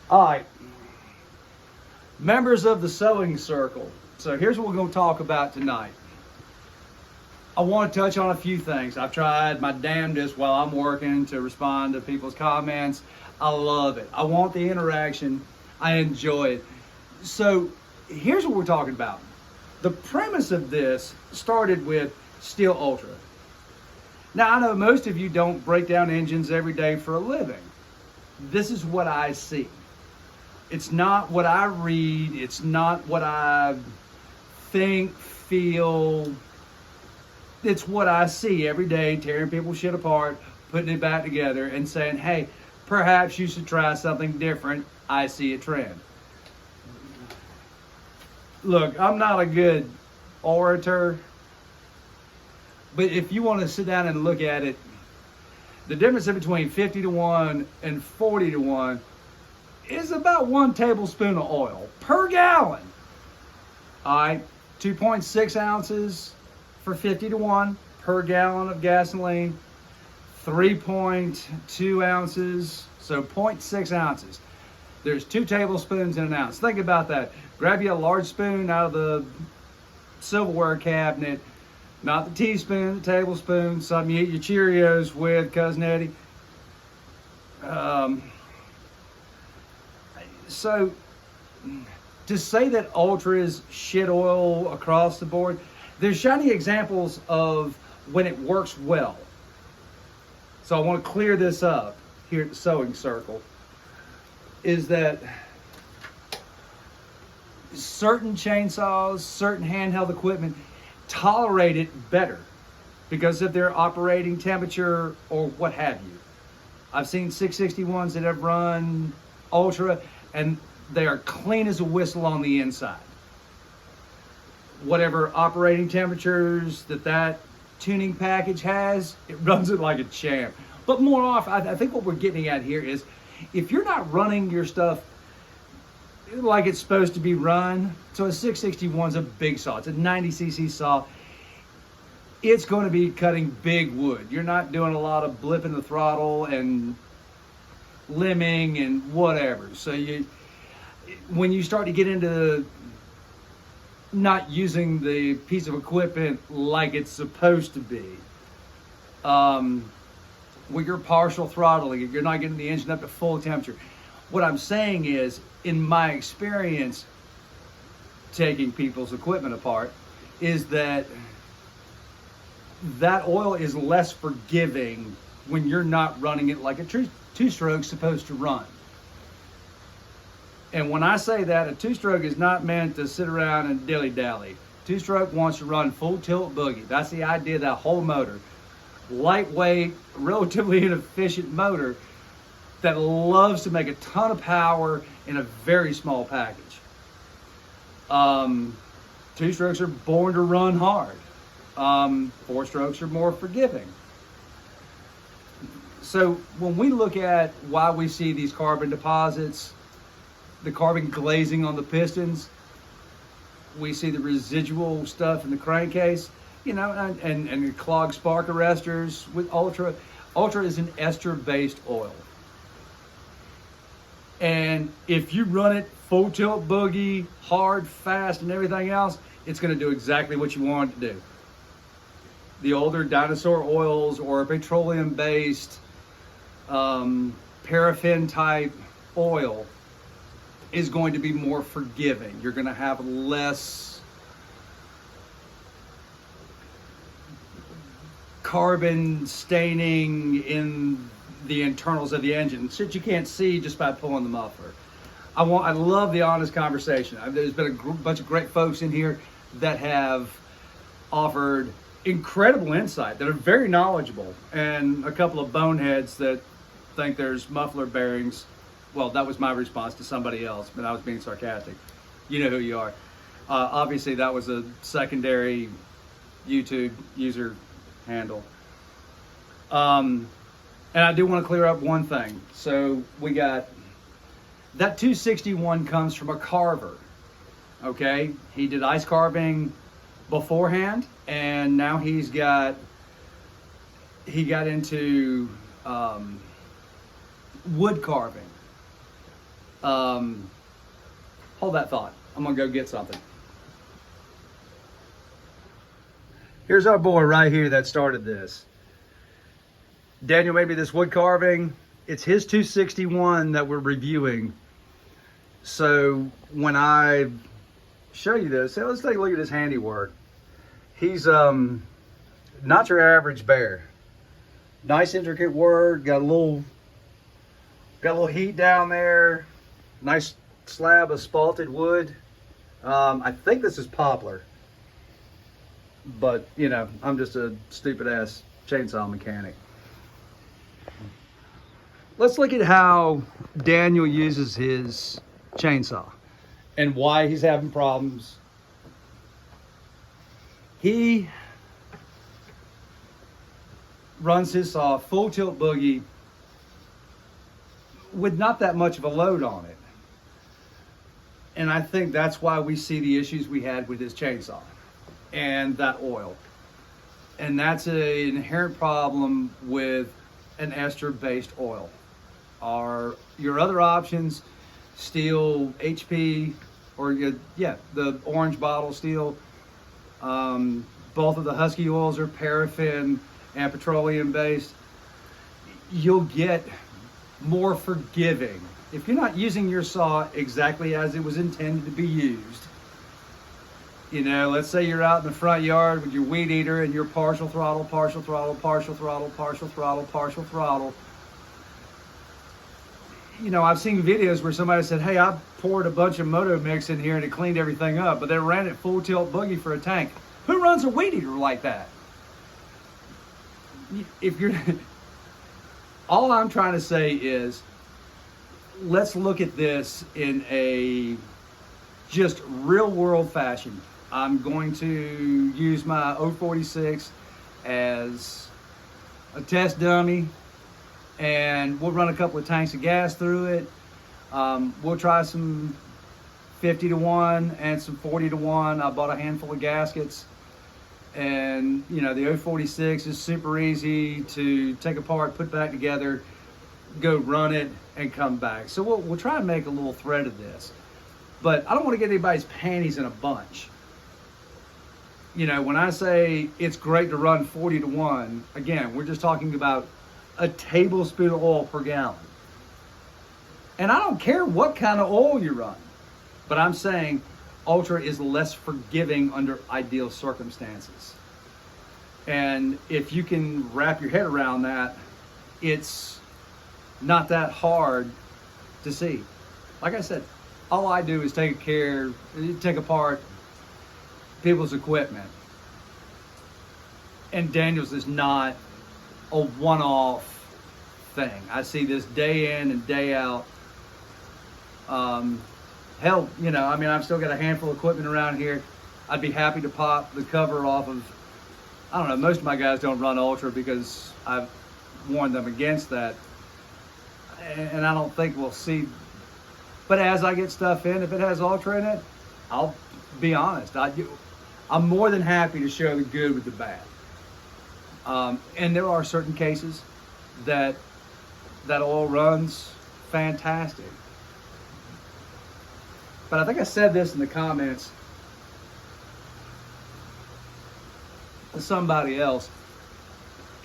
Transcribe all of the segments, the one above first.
All right, members of the sewing circle. So here's what we're going to talk about tonight. I want to touch on a few things. I've tried my damnedest while I'm working to respond to people's comments. I love it. I want the interaction. I enjoy it. So here's what we're talking about. The premise of this started with Steel Ultra. Now, I know most of you don't break down engines every day for a living. This is what I see. It's not what I read. It's not what I think, feel. It's what I see every day, tearing people's shit apart, putting it back together, and saying, hey, perhaps you should try something different. I see a trend. Look, I'm not a good orator, but if you want to sit down and look at it, the difference in between 50 to 1 and 40 to 1 is about 1 tablespoon of oil per gallon. All right, 2.6 ounces for 50 to 1 per gallon of gasoline, 3.2 ounces, so 0.6 ounces. There's 2 tablespoons in an ounce. Think about that. Grab you a large spoon out of the silverware cabinet, not the teaspoon, the tablespoon, something you eat your Cheerios with, Cousin Eddie. So to say that Ultra is shit oil across the board, there's shining examples of when it works well. So I want to clear this up here at the Sewing Circle, is that certain chainsaws, certain handheld equipment tolerate it better because of their operating temperature or what have you. I've seen 661s that have run Ultra and they are clean as a whistle on the inside. Whatever operating temperatures that tuning package has, it runs it like a champ. But more often, I think what we're getting at here is if you're not running your stuff like it's supposed to be run, so a 661 is a big saw, it's a 90cc saw, it's going to be cutting big wood. You're not doing a lot of blipping the throttle and limbing and whatever. So when you start to get into not using the piece of equipment like it's supposed to be, with your partial throttling, you're not getting the engine up to full temperature. What I'm saying is, in my experience taking people's equipment apart, is that oil is less forgiving when you're not running it like a two-stroke's supposed to run. And when I say that, a two-stroke is not meant to sit around and dilly-dally. Two-stroke wants to run full tilt boogie. That's the idea of that whole motor. Lightweight, relatively inefficient motor that loves to make a ton of power in a very small package. Two-strokes are born to run hard. Four-strokes are more forgiving. So when we look at why we see these carbon deposits, the carbon glazing on the pistons, we see the residual stuff in the crankcase, and the clogged spark arresters with Ultra. Ultra is an ester-based oil. And if you run it full tilt boogie, hard, fast, and everything else, it's going to do exactly what you want it to do. The older dinosaur oils or petroleum-based paraffin-type oil is going to be more forgiving. You're going to have less carbon staining in the internals of the engine, shit you can't see just by pulling the muffler. I love the honest conversation. There's been a bunch of great folks in here that have offered incredible insight, that are very knowledgeable, and a couple of boneheads that think there's muffler bearings. Well, that was my response to somebody else, but I was being sarcastic. You know who you are. Obviously, that was a secondary YouTube user handle. And I do want to clear up one thing. So we got that 261 comes from a carver. Okay, he did ice carving beforehand, and now he got into wood carving. Hold that thought. I'm gonna go get something. Here's our boy right here that started this. Daniel made me this wood carving. It's his 261 that we're reviewing. So when I show you this, hey, let's take a look at his handiwork. He's not your average bear. Nice intricate work. Got a little heat down there. Nice slab of spalted wood. I think this is poplar. But, you know, I'm just a stupid ass chainsaw mechanic. Let's look at how Daniel uses his chainsaw and why he's having problems. He runs his saw full tilt boogie with not that much of a load on it. And I think that's why we see the issues we had with his chainsaw and that oil. And that's an inherent problem with an ester-based oil. Your other options, Stihl HP, or the orange bottle Stihl. Both of the Husky oils are paraffin and petroleum based. You'll get more forgiving if you're not using your saw exactly as it was intended to be used. You know, let's say you're out in the front yard with your weed eater and you're partial throttle, partial throttle, partial throttle, partial throttle, partial throttle. You know, I've seen videos where somebody said, hey, I poured a bunch of Moto Mix in here and it cleaned everything up, but they ran it full tilt boogie for a tank. Who runs a weed eater like that? If you're, all I'm trying to say is, let's look at this in a just real world fashion. I'm going to use my 046 as a test dummy, and we'll run a couple of tanks of gas through it. We'll try some 50-to-1 and some 40-to-1. I bought a handful of gaskets, and you know, the 046 is super easy to take apart, put back together, go run it, and come back. So we'll try and make a little thread of this. But I don't want to get anybody's panties in a bunch. You know, when I say it's great to run 40-to-1, again, we're just talking about a tablespoon of oil per gallon. And I don't care what kind of oil you run, but I'm saying Ultra is less forgiving under ideal circumstances. And if you can wrap your head around that, it's not that hard to see. Like I said, all I do is take apart people's equipment. And Daniel's is not a one-off thing. I see this day in and day out. Hell, you know, I mean, I've still got a handful of equipment around here. I'd be happy to pop the cover off of, I don't know, most of my guys don't run Ultra because I've warned them against that. And I don't think we'll see. But as I get stuff in, if it has Ultra in it, I'll be honest. I'm more than happy to show the good with the bad. And there are certain cases that oil runs fantastic. But I think I said this in the comments to somebody else.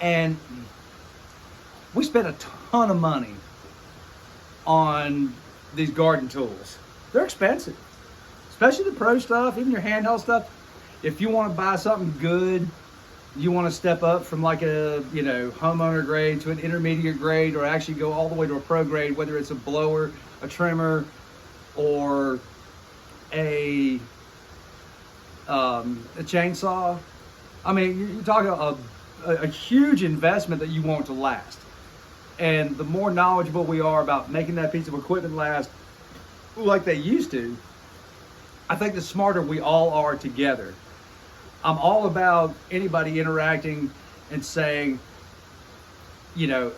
And we spent a ton of money on these garden tools. They're expensive, especially the pro stuff, even your handheld stuff. If you want to buy something good, you want to step up from like a, you know, homeowner grade to an intermediate grade, or actually go all the way to a pro grade, whether it's a blower, a trimmer, or a chainsaw. I mean, you're talking a huge investment that you want to last. And the more knowledgeable we are about making that piece of equipment last like they used to, I think the smarter we all are together. I'm all about anybody interacting and saying, you know,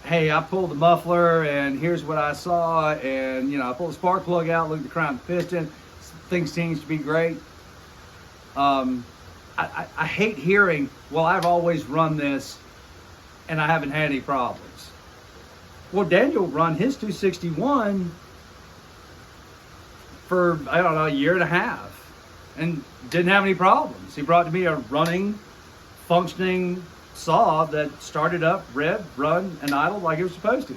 hey, I pulled the muffler and here's what I saw, and you know, I pulled the spark plug out, looked at the crown piston, things seems to be great. I hate hearing, well, I've always run this and I haven't had any problems. Well, Daniel run his 261 for, I don't know, a year and a half and didn't have any problems. He brought to me a running, functioning saw that started up, rev, run, and idled like it was supposed to.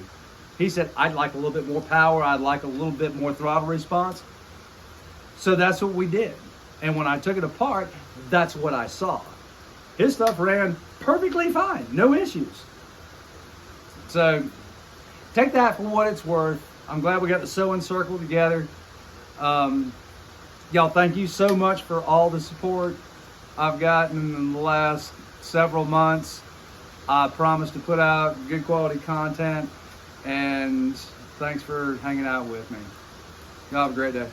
He said, I'd like a little bit more power. I'd like a little bit more throttle response. So that's what we did. And when I took it apart, that's what I saw. His stuff ran perfectly fine, no issues. So take that for what it's worth. I'm glad we got the sewing circle together. Y'all, thank you so much for all the support I've gotten in the last several months. I promise to put out good quality content, and thanks for hanging out with me. Y'all have a great day.